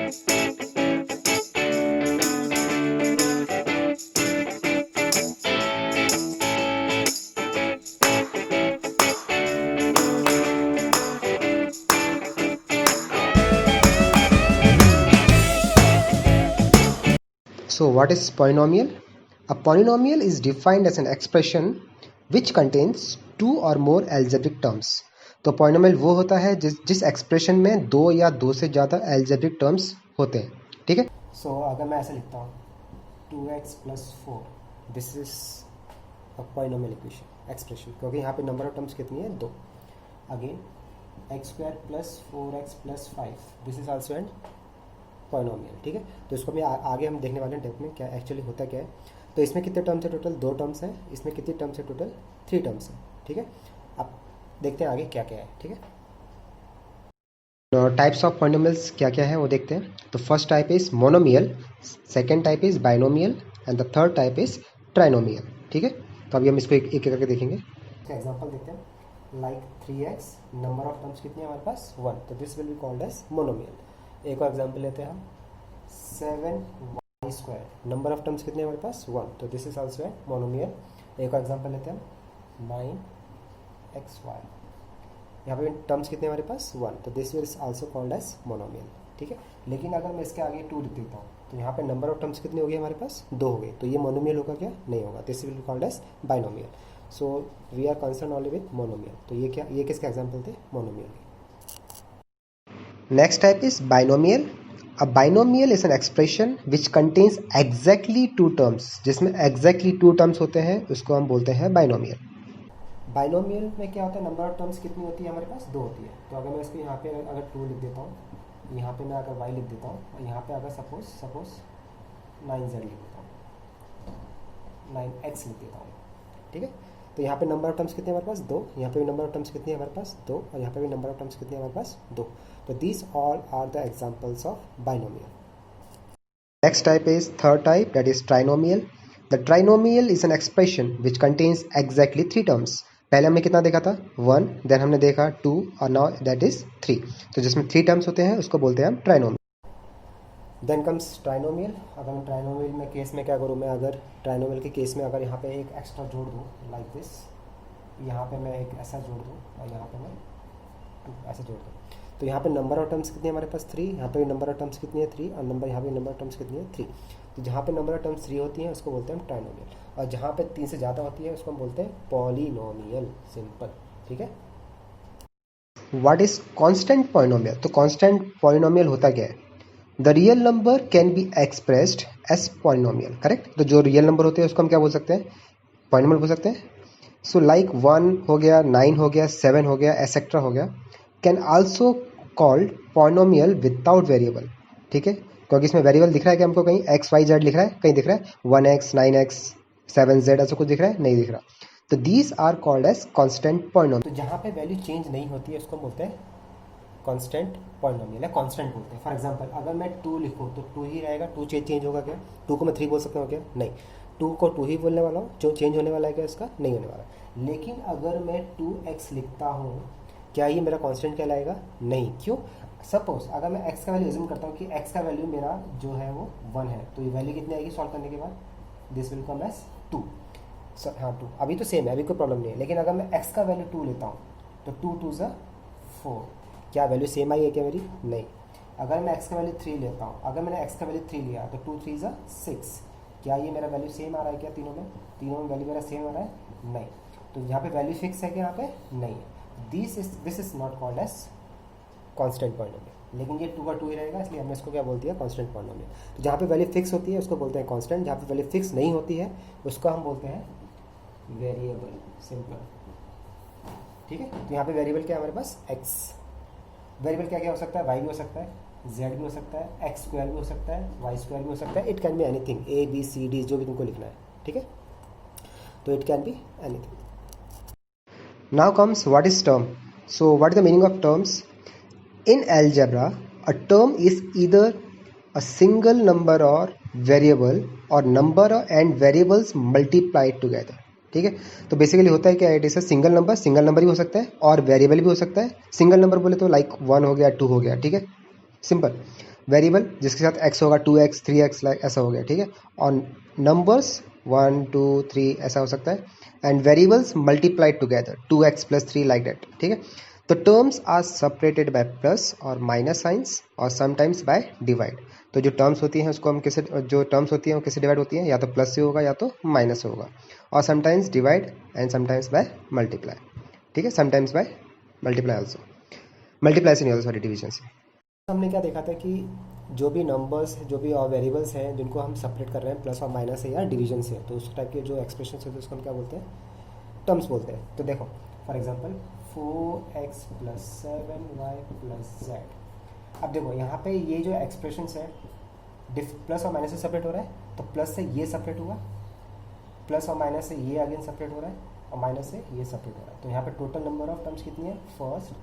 So what is polynomial? A polynomial is defined as an expression which contains two or more algebraic terms. तो polynomial वो होता है जिस expression में दो या दो से ज़्यादा algebraic terms होते हैं, ठीक है? So अगर मैं ऐसे लिखता हूँ 2x plus 4, this is a polynomial expression, क्योंकि यहाँ पे नंबर ऑफ टर्म्स कितनी है? 2. Again x square plus 4x plus 5, this is also an polynomial, ठीक है? तो इसको भी आगे हम देखने वाले हैं डेप्थ में क्या एक्चुअली होता क्या है. तो इसमें कितने टर्म्स है? टोटल 2 टर्म्स है. इसमें कितनी टर्म्स है? टोटल 3 टर्म्स है, ठीक है? अब देखते हैं आगे क्या क्या है, ठीक है? टाइप्स ऑफ पॉलिनोमियल्स क्या क्या है वो देखते हैं. तो first type is monomial, second type is binomial and the third type is trinomial, ठीक है? तो अभी हम इसको एक एक करके देखेंगे. इसका एग्जांपल देखते हैं. Like 3x, number of terms कितनी है हमारे पास? 1, तो this will be called as monomial. एक और एग्जांपल लेते हैं हम 7y square, number of terms कितने हैं हमारे पास? 1, तो this is also a monomial. एक और एग्जांपल लेते हैं हम 9xy, यहाँ पे टर्म्स कितने हमारे पास? 1, तो this is also called as monomial, ठीक है? लेकिन अगर मैं इसके आगे 2 लिख देता हूँ तो यहाँ पे नंबर ऑफ टर्म्स कितने हो गए हमारे पास? 2 हो गए, तो ये मोनोमियल होगा क्या? नहीं होगा. This will be called as binomial. So we are concern only with monomial. तो ये किसके एग्जाम्पल थे? मोनोमियल के. Next type is binomial. A binomial is an expression which contains exactly 2 terms. जिसमें exactly 2 terms होते हैं उसको हम बोलते हैं binomial. बाइनोमियल में क्या होता है? नंबर ऑफ टर्म्स कितनी होती है हमारे पास? 2 होती है. तो अगर मैं इसको यहाँ पे अगर 2 लिख देता हूँ, यहाँ पे मैं अगर y लिख देता हूँ, और यहाँ पे अगर सपोज 9z लिख देता हूँ, 9x लिख देता हूँ, ठीक है? तो यहाँ पे नंबर ऑफ टर्म्स कितने हमारे पास? 2. यहाँ पे भी नंबर ऑफ टर्म्स कितनी है हमारे पास? 2. और यहाँ पे भी नंबर ऑफ टर्म्स कितनी है हमारे पास? 2. तो these all are the examples of binomial. Next type is third type, that is trinomial. The trinomial is an expression which contains exactly 3 terms. पहले हमने कितना देखा था? 1, देन हमने देखा 2 और नाउ दैट इज 3. तो जिसमें 3 टर्म्स होते हैं उसको बोलते हैं हम ट्राइनोमियल. Then comes trinomial. अगर मैं ट्राइनोमियल में केस में क्या करूँ? मैं अगर ट्राइनोमियल के केस में अगर यहाँ पे एक एक्स्ट्रा जोड़ दूँ लाइक दिस, यहाँ पे मैं एक ऐसा जोड़ दूँ और यहाँ पे मैं 2 ऐसा जोड़ दूँ, तो यहाँ पे नंबर ऑफ टर्म्स कितनी है हमारे पास? 3. यहाँ पे भी नंबर ऑफ टर्म्स कितनी है? 3. और यहाँ पे नंबर ऑफ टर्म्स कितनी है? 3. तो जहाँ पे नंबर ऑफ टर्म्स 3 होती हैं उसको बोलते हैं हम ट्राइनोमियल, और जहाँ पे 3 से ज़्यादा होती है उसको हम बोलते हैं पॉलिनोमियल. सिंपल, ठीक है? What is constant polynomial? तो कांस्टेंट पॉलिनोमियल होता क्या है? The real number can be expressed as polynomial, correct? तो जो रियल नंबर होते हैं उसको हम क्या बोल सकते हैं? पॉलिनोमियल बोल सकते हैं. सो लाइक 1 हो गया, 9 हो गया, 7 हो गया, एसेट्रा हो गया, can also called polynomial without variable, ठीक है? क्योंकि इसमें वेरिएबल दिख रहा है कि हमको कहीं एक्स वाई जेड लिख रहा है, कहीं दिख रहा है 1x 9x 7z ऐसा कुछ दिख रहा है? नहीं दिख रहा. तो these are called as constant polynomial. तो जहाँ पे वैल्यू चेंज नहीं होती है उसको बोलते हैं कांस्टेंट पॉलिनोमियल है, कांस्टेंट बोलते हैं. फॉर एग्जांपल अगर मैं 2 लिखूँ तो 2 ही रहेगा. 2 चेंज होगा क्या? 2 को मैं 3 बोल सकता हूँ क्या? नहीं. 2 को 2 ही बोलने वाला हूँ. जो चेंज होने वाला है क्या इसका? नहीं होने वाला. लेकिन अगर मैं 2x लिखता हूँ, क्या ये मेरा कांस्टेंट कहलाएगा? नहीं. क्यों? सपोज अगर मैं x का वैल्यू एज्यूम करता हूँ कि x का वैल्यू मेरा जो है वो 1 है, तो ये वैल्यू कितनी आएगी सॉल्व करने के बाद? This will come as 2. हाँ 2 अभी तो सेम है, अभी कोई प्रॉब्लम नहीं है. लेकिन अगर मैं x का वैल्यू 2 लेता हूँ तो 2 2 ज़ा 4, क्या वैल्यू सेम आई है क्या मेरी? नहीं. अगर मैं x का वैल्यू 3 लेता हूँ, अगर मैंने x का वैल्यू 3 लिया तो 2 3 ज़ा 6, क्या ये मेरा वैल्यू सेम आ रहा है क्या? तीनों में वैल्यू मेरा सेम आ रहा है? नहीं. तो यहाँ पे वैल्यू फिक्स है क्या? यहाँ पे नहीं है. This is not called as constant polynomial. लेकिन ये 2 का 2 ही रहेगा, इसलिए हमने इसको क्या बोल दिया? Constant polynomial. तो जहाँ पे वैल्यू फिक्स होती है उसको बोलते हैं कांस्टेंट, जहाँ पे वैल्यू फिक्स नहीं होती है उसको हम बोलते हैं वेरिएबल. सिंपल, ठीक है? तो यहाँ पे वेरिएबल क्या है हमारे पास? x. वेरिएबल क्या क्या हो सकता है? y भी हो सकता है, z भी हो सकता है, x स्क्वायर भी हो सकता है, y स्क्वायर भी हो सकता है. It can be anything, a b c d जो भी तुमको लिखना है, ठीक है? तो it can be anything. Now comes what is term. So what is the meaning of terms? In algebra, a term is either a single number or variable or number and variables multiplied together. ठीक है? तो basically होता है क्या? It is a single number ही हो सकता है और वेरिएबल भी हो सकता है. सिंगल नंबर बोले तो लाइक 1 हो गया, 2 हो गया, ठीक है? सिंपल. वेरिएबल जिसके साथ x होगा 2x 3x लाइक ऐसा हो गया, ठीक है। और नंबर्स 1 2 3 ऐसा हो सकता है, and variables multiplied together 2x + 3 like that, ठीक है। तो terms are separated by plus और माइनस साइंस और समटाइम्स बाय डिवाइड। तो जो टर्म्स होती हैं उसको हम किसे, जो टर्म्स होती हैं वो किसे डिवाइड होती हैं, या तो प्लस से होगा या तो माइनस से होगा, और sometimes divide and sometimes by multiply, ठीक है। Sometimes by multiply also, multiply से नहीं होता, सॉरी, डिवीजन से। हमने क्या देखा था कि जो भी नंबर्स, जो भी वेरिएबल्स हैं जिनको हम सेपरेट कर रहे हैं प्लस और माइनस से या डिवीजन से, तो उस टाइप के जो एक्सप्रेशन होते हैं उसको हम क्या बोलते हैं, टर्म्स बोलते हैं। तो देखो for example 4x + 7y + z। अब देखो यहाँ पे ये जो एक्सप्रेशंस है प्लस और माइनस से सेपरेट हो रहा है, तो प्लस से ये सेपरेट हुआ, प्लस और माइनस से ये अगेन सेपरेट हो रहा है, और माइनस से ये सेपरेट हो रहा है। तो यहाँ पे टोटल नंबर ऑफ टर्म्स कितनी है, फर्स्ट,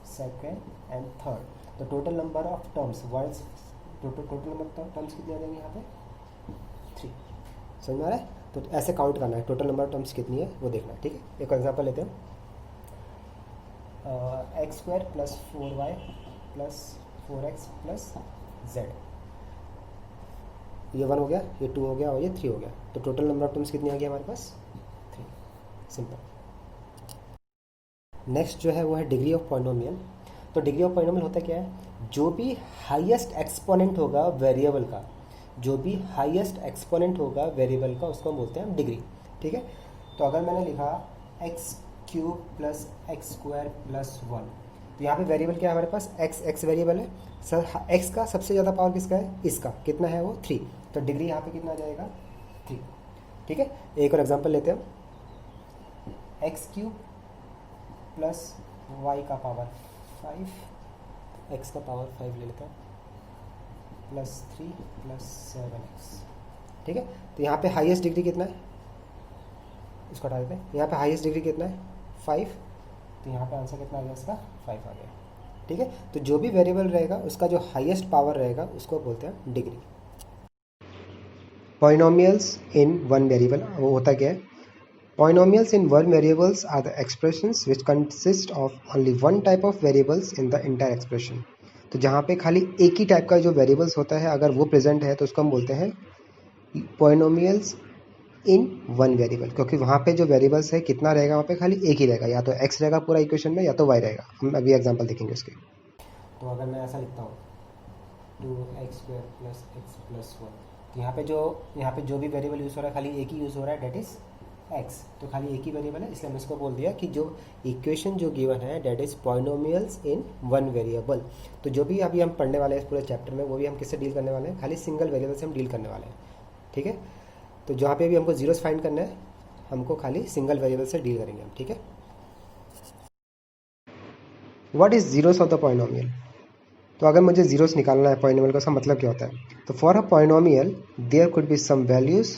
सेकेंड एंड थर्ड। तो total number of terms words, total number of terms कितने आ जाएंगे यहाँ पे, 3। समझ में आ रहा है। तो ऐसे काउंट करना है, टोटल नंबर ऑफ टर्म्स कितनी है वो देखना है, ठीक है। एक एग्जांपल लेते हैं, x² + 4y + 4x + z। ये 1 हो गया, ये 2 हो गया और ये 3 हो गया। तो टोटल नंबर ऑफ टर्म्स कितनी आ गई हमारे पास, 3। सिंपल। नेक्स्ट जो है वो है डिग्री ऑफ पॉलिनोमियल। तो डिग्री ऑफ पॉलिनोमियल होता क्या है, जो भी हाईएस्ट एक्सपोनेंट होगा वेरिएबल का, जो भी हाईएस्ट एक्सपोनेंट होगा वेरिएबल का, उसको हम बोलते हैं डिग्री, ठीक है। तो अगर मैंने लिखा x³ + x² + 1, तो यहाँ पे वेरिएबल क्या है हमारे पास, x वेरिएबल है सर। x का सबसे ज़्यादा पावर किसका है, इसका, कितना है वो 3। तो डिग्री यहाँ पे कितना आ जाएगा, 3, ठीक है। एक और एग्जांपल लेते हैं, x³ + y का पावर 5, x का पावर 5 ले लेते हैं, +3 + 7x, ठीक है। तो यहाँ पे हाईएस्ट डिग्री कितना है, इसको हटा देते हैं। यहाँ पे हाईएस्ट डिग्री कितना है, 5। तो यहाँ पे आंसर कितना आ गया इसका, 5 आ गया, ठीक है। तो जो भी वेरिएबल रहेगा उसका जो हाईएस्ट पावर रहेगा उसको बोलते हैं degree. Polynomials in one variable, वो होता क्या है, polynomials in one variables are the expressions which consist of only one type of variables in the entire expression. तो जहाँ पे खाली एक ही टाइप का जो वेरिएबल्स होता है अगर वो प्रेजेंट है तो उसको हम बोलते हैं पॉलिनोमियल्स इन वन वेरिएबल, क्योंकि वहाँ पे जो वेरिएबल्स है कितना रहेगा, वहाँ पे खाली एक ही रहेगा, या तो x रहेगा पूरा इक्वेशन में या तो y रहेगा। हम अभी एग्जांपल देखेंगे उसके। तो अगर मैं ऐसा लिखता हूँ 2x² + x + 1, तो यहाँ पे जो भी वेरिएबल यूज़ हो रहा है खाली एक ही यूज़ हो रहा है, डेट इज़ x। तो खाली एक ही वेरिएबल है, इसलिए मैं इसको बोल दिया कि जो इक्वेशन जो गिवन है that is polynomials in one variable. तो जो भी अभी हम पढ़ने वाले हैं इस पूरे चैप्टर में, वो भी हम किससे डील करने वाले हैं, खाली सिंगल वेरिएबल से हम डील करने वाले हैं, ठीक है। तो जहाँ पे भी हमको जीरोस फाइंड करना है, हमको खाली सिंगल वेरिएबल से डील करेंगे हम, ठीक है। What is zeros of the polynomial. तो अगर मुझे जीरोस निकालना है पॉलिनोमियल का, उसका मतलब क्या होता है, तो for a polynomial there could be some values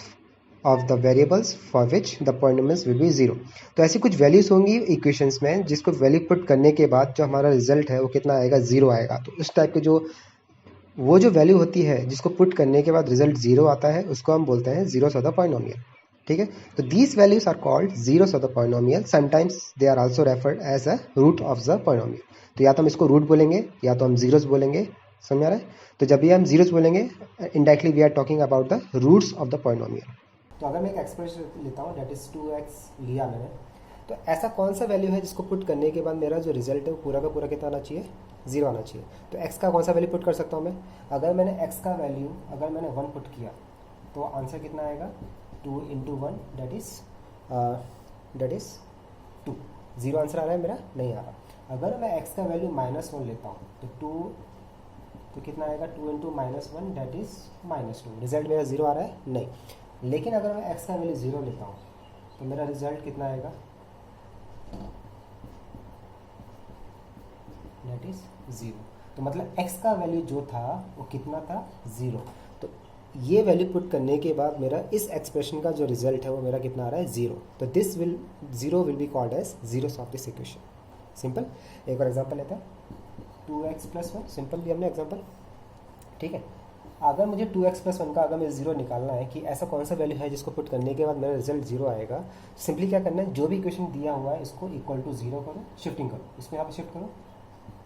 of the variables for which the polynomials will be zero. तो ऐसी कुछ वैल्यूज होंगी इक्वेशंस में जिसको वैल्यू पुट करने के बाद जो हमारा रिजल्ट है वो कितना आएगा, जीरो आएगा। तो उस टाइप के वो जो वैल्यू होती है जिसको पुट करने के बाद रिजल्ट जीरो आता है उसको हम बोलते हैं जीरोस ऑफ द पॉलिनोमियल, ठीक है। तो these values are called zeros of the polynomial. Sometimes they are also referred as a root of the polynomial. तो या तो हम इसको रूट बोलेंगे या तो हम जीरोस बोलेंगे, समझ आ रहा है। तो जब भी हम जीरोस बोलेंगे indirectly we are talking about the roots of the polynomial. तो अगर मैं एक एक्सप्रेशन लेता हूँ डेट इज़ 2x लिया मैंने, तो ऐसा कौन सा वैल्यू है जिसको पुट करने के बाद मेरा जो रिजल्ट है वो पूरा का पूरा कितना आना चाहिए, 0 आना चाहिए। तो x का कौन सा वैल्यू पुट कर सकता हूँ मैं, अगर मैंने x का वैल्यू अगर मैंने 1 पुट किया तो आंसर कितना आएगा, 2 × 1 डेट इज़ 2। 0 आंसर आ रहा है मेरा, नहीं आ रहा। अगर मैं x का वैल्यू -1 लेता हूँ तो 2, तो कितना आएगा, 2 × -1 डेट इज़ -2। रिजल्ट मेरा 0 आ रहा है, नहीं। लेकिन अगर मैं x का वैल्यू 0 लेता हूँ तो मेरा रिजल्ट कितना आएगा, डेट इज 0। तो मतलब x का वैल्यू जो था वो कितना था, 0। तो ये वैल्यू पुट करने के बाद मेरा इस एक्सप्रेशन का जो रिजल्ट है वो मेरा कितना आ रहा है, 0। तो this 0 will be called as zeros of this equation. Simple. एक और एग्जांपल लेते हैं, 2x + 1, सिंपल दिया हमने एग्जांपल, ठीक है। अगर मुझे 2x + 1 का अगर मुझे 0 निकालना है कि ऐसा कौन सा वैल्यू है जिसको पुट करने के बाद मेरा रिजल्ट 0 आएगा, सिंपली क्या करना है, जो भी इक्वेशन दिया हुआ है इसको इक्वल टू 0 करो, शिफ्टिंग करो, इसको यहाँ पे शिफ्ट करो।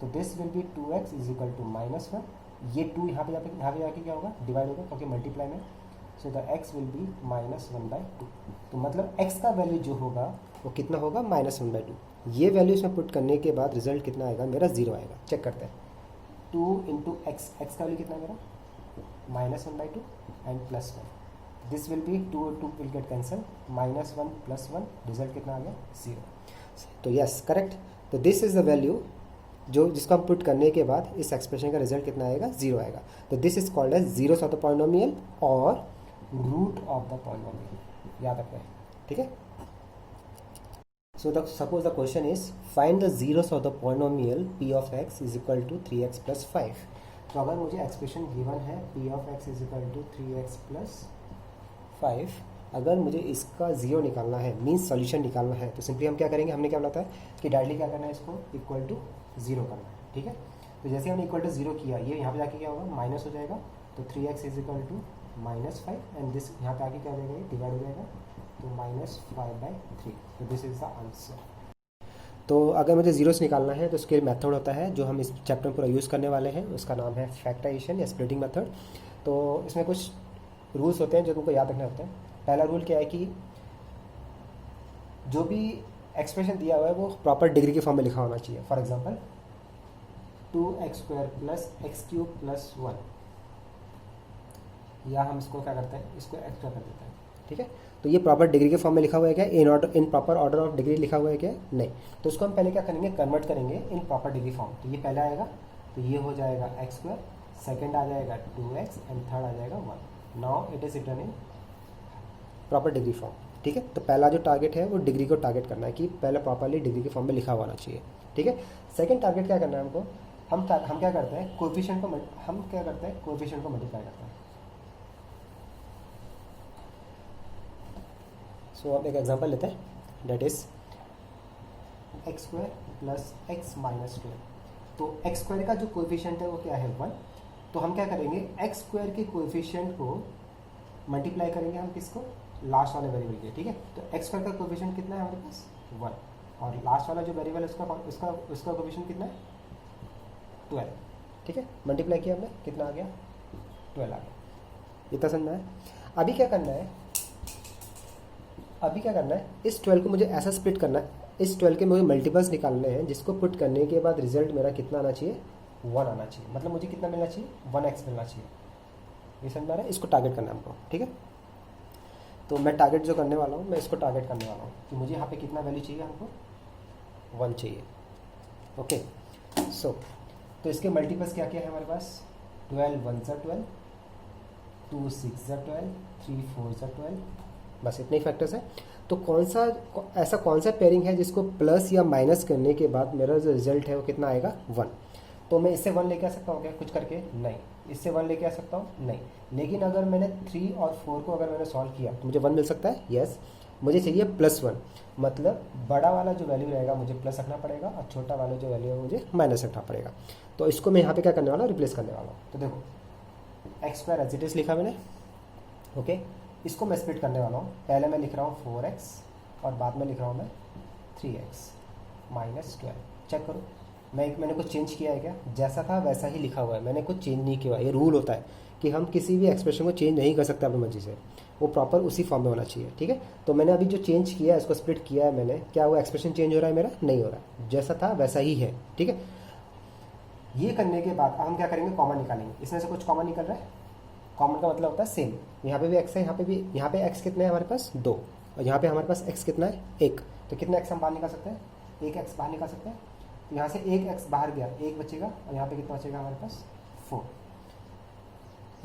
तो दिस विल बी 2x = -1, ये 2 यहाँ पे जाके क्या होगा, डिवाइड होगा, क्योंकि मल्टीप्लाई में। So the x will be -1/2। तो मतलब x का वैल्यू जो होगा वो कितना होगा, -1/2। ये वैल्यू इसमें पुट करने के बाद रिजल्ट कितना आएगा मेरा, 0 आएगा। चेक करते हैं, 2 इंटू एक्स, एक्स का वैल्यू कितना है मेरा, -1/2 एंड +1। दिस विल बी 2 और 2 विल गेट कैंसल, -1 + 1, रिजल्ट कितना आ गया, 0। तो यस करेक्ट। तो दिस इज द वैल्यू जो जिसको हम पुट करने के बाद इस एक्सप्रेशन का रिजल्ट कितना आएगा, 0 आएगा। तो this is called as zeros of the polynomial और रूट ऑफ द पॉलिनोमियल, याद रखना है, ठीक है। So the suppose the question is find the zeros of the polynomial p of x is equal to 3x + 5। तो अगर मुझे expression given है p of x is equal to 3x + 5, अगर मुझे इसका 0 निकालना है, मीन्स सॉल्यूशन निकालना है, तो सिंपली हम क्या करेंगे, हमने क्या बोला था कि डायरेक्टली क्या करना है, इसको इक्वल टू 0 करना है, ठीक है। तो जैसे हमने इक्वल टू 0 किया, ये यहाँ पे जाके क्या होगा, माइनस हो जाएगा। तो 3x is equal to -5 and this यहाँ पे आके क्या हो जाएगा, ये डिवाइड हो जाएगा, तो -5/3। तो दिस इज द आंसर। तो अगर मुझे जीरोस निकालना है तो उसके मेथड होता है जो हम इस चैप्टर में पूरा यूज़ करने वाले हैं, उसका नाम है फैक्टराइजेशन या स्प्लिटिंग मेथड। तो इसमें कुछ रूल्स होते हैं जो तुमको याद रखने होते हैं। पहला रूल क्या है कि जो भी एक्सप्रेशन दिया हुआ है वो प्रॉपर डिग्री के फॉर्म में लिखा होना चाहिए। फॉर एग्जांपल 2x² + x³ + 1, या हम इसको क्या करते हैं, इसको एक्स्ट्रा कर देते हैं, ठीक है। तो ये प्रॉपर डिग्री के फॉर्म में लिखा हुआ है क्या, in proper order of degree लिखा हुआ है क्या, नहीं। तो उसको हम पहले क्या करेंगे, कन्वर्ट करेंगे इन प्रॉपर डिग्री फॉर्म। तो ये पहले आएगा, तो ये हो जाएगा x², सेकेंड आ जाएगा 2x एंड थर्ड आ जाएगा 1। Now it is written in proper degree form, ठीक है। तो पहला जो टारगेट है वो डिग्री को टारगेट करना है कि पहले प्रॉपरली डिग्री के फॉर्म में लिखा होना चाहिए, ठीक है। सेकंड टारगेट क्या करना है हमको, हम क्या करते हैं, कोएफिशिएंट को मल्टीप्लाई करते हैं। सो हम एक एग्जांपल लेते हैं, डेट इज x² + x - 12। तो x² का जो कोएफिशिएंट है वो क्या है, 1। तो हम क्या करेंगे, x² के कोएफिशिएंट को मल्टीप्लाई करेंगे हम किसको, लास्ट वाले वेरिएबल के, ठीक है। तो x² का कोएफिशिएंट कितना है हमारे पास, 1, और लास्ट वाला जो वेरिएबल है उसका कोएफिशिएंट कितना है, 12, ठीक है। मल्टीप्लाई किया हमने, कितना आ गया, 12 आ गया। इतना समझ में आया। अभी क्या करना है, इस 12 को मुझे ऐसा स्प्लिट करना है, इस 12 के मुझे मल्टीपल्स निकालने हैं, जिसको पुट करने के बाद रिजल्ट मेरा कितना आना चाहिए, 1 आना चाहिए। मतलब मुझे कितना मिलना चाहिए, 1x मिलना चाहिए। ये समझ में आ रहा है, इसको टारगेट करना है हमको, ठीक है। तो मैं टारगेट जो करने वाला हूँ, मैं इसको टारगेट करने वाला हूँ कि मुझे यहाँ पे कितना वैल्यू चाहिए, हमको 1 चाहिए, ओके। सो तो इसके मल्टीपल्स क्या क्या है हमारे पास, 12 × 1 = 12, 2 × 6 = 12, 3 × 4 = 12, बस इतने ही फैक्टर्स हैं। तो ऐसा कौन सा पेयरिंग है जिसको प्लस या माइनस करने के बाद मेरा जो रिजल्ट है वो कितना आएगा, 1। तो मैं इससे 1 लेके आ सकता हूँ क्या, कुछ करके, नहीं। इससे 1 लेके आ सकता हूँ, नहीं। लेकिन अगर मैंने 3 और 4 को अगर मैंने सॉल्व किया तो मुझे 1 मिल सकता है, यस। मुझे चाहिए +1, मतलब बड़ा वाला जो वैल्यू रहेगा मुझे प्लस रखना पड़ेगा और छोटा वाला जो वैल्यू है मुझे माइनस रखना पड़ेगा। तो इसको मैं यहाँ पे क्या करने वाला हूँ, रिप्लेस करने वाला हूँ। तो देखो x² एज इट इज लिखा मैंने, ओके। इसको मैं स्प्लिट करने वाला हूँ। पहले मैं लिख रहा हूँ 4x और बाद में लिख रहा हूँ मैं 3x - 12। चेक करो, मैंने कुछ चेंज किया है क्या, जैसा था वैसा ही लिखा हुआ है, मैंने कुछ चेंज नहीं किया। ये रूल होता है कि हम किसी भी एक्सप्रेशन को चेंज नहीं कर सकते अपनी मर्जी से, वो प्रॉपर उसी फॉर्म में होना चाहिए, ठीक है। तो मैंने अभी जो चेंज किया है, इसको स्प्लिट किया है मैंने, क्या वो एक्सप्रेशन चेंज हो रहा है मेरा, नहीं हो रहा है, जैसा था वैसा ही है, ठीक है। ये करने के बाद अब हम क्या करेंगे, कॉमन निकालेंगे। इसमें से कुछ कॉमन निकल रहा है, कॉमन का मतलब होता है सेम। यहाँ पे भी x है, यहाँ पे x कितने हैं हमारे पास, 2, और यहाँ पे हमारे पास x कितना है, 1। तो कितना x हम बाहर निकाल सकते हैं, 1x बाहर निकाल सकते हैं। तो यहाँ से 1x बाहर गया, 1 बचेगा, और यहाँ पे कितना बचेगा हमारे पास, 4।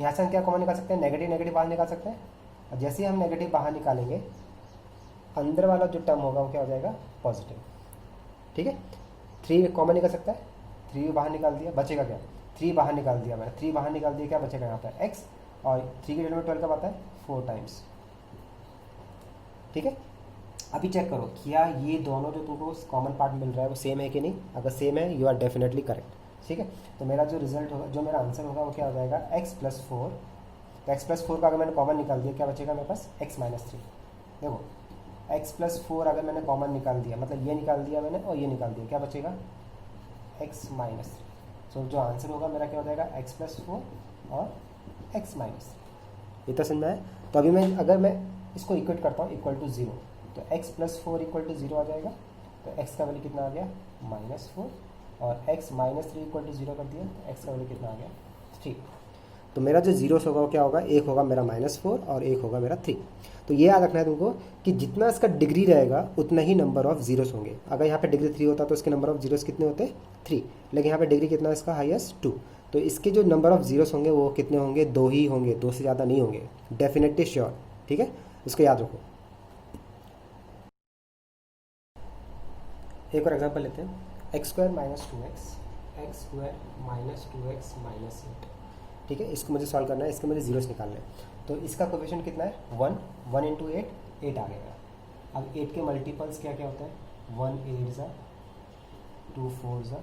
यहाँ से हम क्या कॉमन निकाल सकते हैं, नेगेटिव बाहर निकाल सकते हैं। और जैसे ही हम नेगेटिव बाहर निकालेंगे, अंदर वाला जो टर्म होगा वो क्या हो जाएगा, पॉजिटिव, ठीक है। 3 कॉमन निकल सकता है, 3 बाहर निकाल दिया, बचेगा क्या, 3 बाहर निकाल दिया मैंने, 3 बाहर निकाल दिया, क्या बचेगा यहाँ पर x, और 3 की वैल्यू में 12 कब आता है, 4 टाइम्स, ठीक है। अभी चेक करो क्या ये दोनों जो तुमको कॉमन पार्ट मिल रहा है वो सेम है कि नहीं। अगर सेम है, यू आर डेफिनेटली करेक्ट, ठीक है। तो मेरा जो रिजल्ट होगा, जो मेरा आंसर होगा वो क्या हो जाएगा, x + 4। तो x + 4 का अगर मैंने कॉमन निकाल दिया, क्या बचेगा मेरे पास, x - 3। देखो x + 4 अगर मैंने कॉमन निकाल दिया, मतलब ये निकाल दिया मैंने और ये निकाल दिया, क्या बचेगा, x - 3। सो जो आंसर होगा मेरा क्या हो जाएगा x प्लस 4 और x माइनस। इतना समझ में आया। तो अभी मैं अगर मैं इसको इक्वेट करता हूँ इक्वल टू 0, तो x प्लस 4 इक्वल टू 0 आ जाएगा। तो x का वैल्यू कितना आ गया -4, और x माइनस 3 इक्वल टू 0 कर दिया, तो x का वैल्यू कितना आ गया 3। तो मेरा जो जीरोस होगा वो क्या होगा, एक होगा मेरा -4 और एक होगा मेरा 3। तो ये याद रखना है तुमको कि जितना इसका डिग्री रहेगा उतना ही नंबर ऑफ जीरोस होंगे। अगर यहाँ पे डिग्री 3 होता तो इसके नंबर ऑफ जीरोस कितने होते 3, लेकिन यहाँ पे डिग्री कितना है इसका हाईएस्ट 2। तो इसके जो नंबर ऑफ जीरोस होंगे वो कितने होंगे, 2 ही होंगे, 2 से ज़्यादा नहीं होंगे, डेफिनेटली श्योर। ठीक है, इसको याद रखो। एक और एग्जाम्पल लेते हैं, x² - 2x, x² - 2x - 8। ठीक है, इसको मुझे सॉल्व करना है, इसके मुझे जीरोस निकालना है। तो इसका कोफिशिएंट कितना है 1, 1 इंटू 8 आ गया। अब 8 के मल्टीपल्स क्या क्या होते हैं, 1 8 ज़ा, 2 4 ज़ा,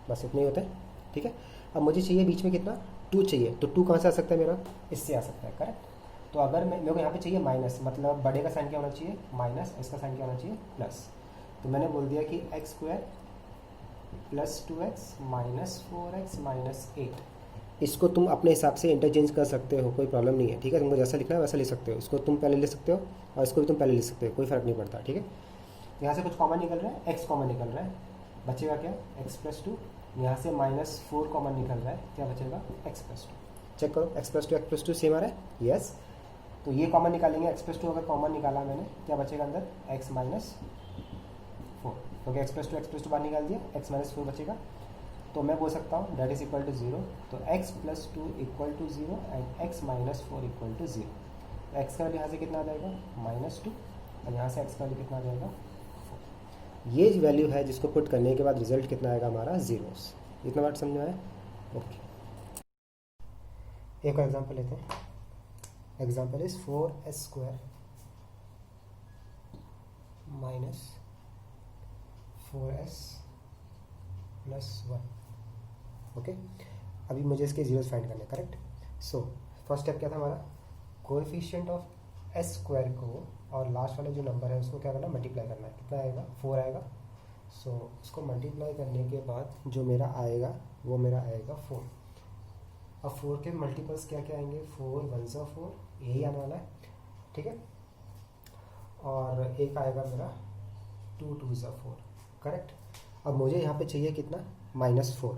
बस इतने ही होते हैं। ठीक है, अब मुझे चाहिए बीच में कितना 2 चाहिए। तो 2 कहाँ से आ सकता है मेरा, इससे आ सकता है, करेक्ट। तो अगर मेरे को यहाँ पे चाहिए माइनस, मतलब बड़े का साइन क्या होना चाहिए माइनस, इसका साइन क्या होना चाहिए प्लस। तो मैंने बोल दिया कि x² + 2x - 4x - 8। इसको तुम अपने हिसाब से इंटरचेंज कर सकते हो, कोई प्रॉब्लम नहीं है। ठीक है, तुमको जैसा लिखना है वैसा लिख सकते हो। इसको तुम पहले ले सकते हो और इसको भी तुम पहले लिख सकते हो, कोई फ़र्क नहीं पड़ता। ठीक है, यहाँ से कुछ कॉमन निकल रहा है, x कॉमन निकल रहा है, बचेगा क्या x + 2। यहाँ से -4 कॉमन निकल रहा है, क्या बचेगा x + 2। चेक करो, x + 2 सेम आ रहा है, यस। तो ये कॉमन निकालेंगे, x + 2 अगर कॉमन निकाला मैंने, क्या बचेगा अंदर x - 4, क्योंकि x + 2 बाहर निकाल दिया, x - 4 बचेगा। तो मैं बोल सकता हूँ डेट इज इक्वल टू 0। तो x + 2 equal to 0 and x - 4 equal to 0। x का वैल्यू यहाँ से कितना आ जाएगा -2, और यहाँ से x का वैल्यू कितना आ जाएगा 4। ये वैल्यू है जिसको पुट करने के बाद रिजल्ट कितना आएगा हमारा जीरोस। इतना बात समझ में आया, ओके। एक और एग्जाम्पल लेते हैं। Example is 4s² - 4s + 1। Okay, अभी मुझे इसके जीरोस फाइंड करने, करेक्ट। सो फर्स्ट स्टेप क्या था हमारा, कोएफिशिएंट ऑफ s² को और लास्ट वाले जो नंबर है उसको क्या करना, मल्टीप्लाई करना है। कितना आएगा 4 आएगा। सो उसको मल्टीप्लाई करने के बाद जो मेरा आएगा वो मेरा आएगा 4। अब 4 के मल्टीपल्स क्या क्या आएंगे, 4 1 ज़ा 4, यही आने वाला है। ठीक है, और एक आएगा मेरा 2 2 ज़ा 4, करेक्ट। अब मुझे यहाँ पे चाहिए कितना -4।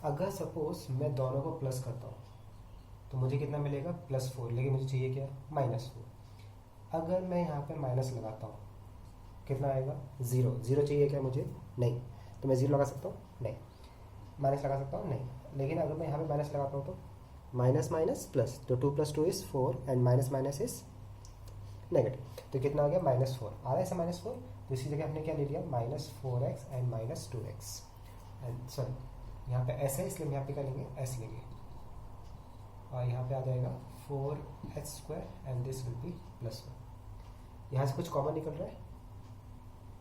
अगर सपोज मैं दोनों को प्लस करता हूँ तो मुझे कितना मिलेगा +4, लेकिन मुझे चाहिए क्या -4। अगर मैं यहाँ पे माइनस लगाता हूँ कितना आएगा 0। 0 चाहिए क्या मुझे, नहीं। तो मैं 0 लगा सकता हूँ, नहीं। माइनस लगा सकता हूँ, नहीं। लेकिन अगर मैं यहाँ पे माइनस लगाता हूँ तो माइनस माइनस प्लस, तो 2 + 2 is 4 and minus minus is negative. तो कितना आ गया -4 आ रहा है, ऐसा -4। तो इसी जगह हमने क्या ले लिया -4x and -2x and sorry यहाँ पे s है इसलिए हम यहाँ पे क्या लेंगे s लेंगे, और यहाँ पे आ जाएगा 4s² and this will B +1। यहाँ से कुछ कॉमन निकल रहा है,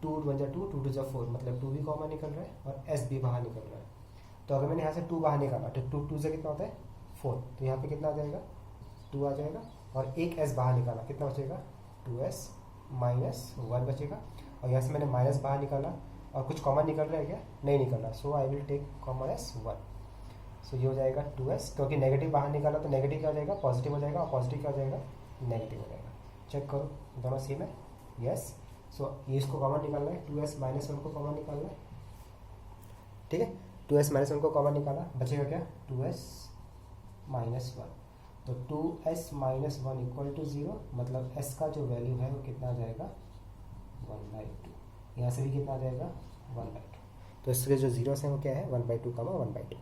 2 1 ज़ा 2, 2 2 ज़ा 4, मतलब 2 भी कॉमन निकल रहा है और s भी बाहर निकल रहा है। तो अगर मैंने यहाँ से 2 बाहर निकाला तो 2 2 से कितना होता है 4, तो यहाँ पे कितना आ जाएगा 2 आ जाएगा, और एक s बाहर निकाला कितना बचेगा 2s - 1 बचेगा। और यहाँ से मैंने माइनस बाहर निकाला और कुछ कॉमन निकल रहा है क्या, नहीं निकल रहा। So I will take common S 1। So ये हो जाएगा 2s, क्योंकि नेगेटिव बाहर निकाला तो नेगेटिव क्या हो जाएगा पॉजिटिव हो जाएगा, और पॉजिटिव क्या हो जाएगा नेगेटिव हो जाएगा। चेक करो दोनों सेम है, यस। सो ये इसको कॉमन निकालना है, 2s - 1 को कॉमन निकालना है। ठीक है, 2s - 1 को कॉमन निकाला, बचेगा क्या 2s - 1। तो 2s - 1 इक्वल टू 0, मतलब s का जो वैल्यू है वो कितना आ जाएगा 1/2। यहाँ से भी कितना आ जाएगा 1/2। तो इसके जो जीरोस हैं वो क्या है 1/2, 1/2।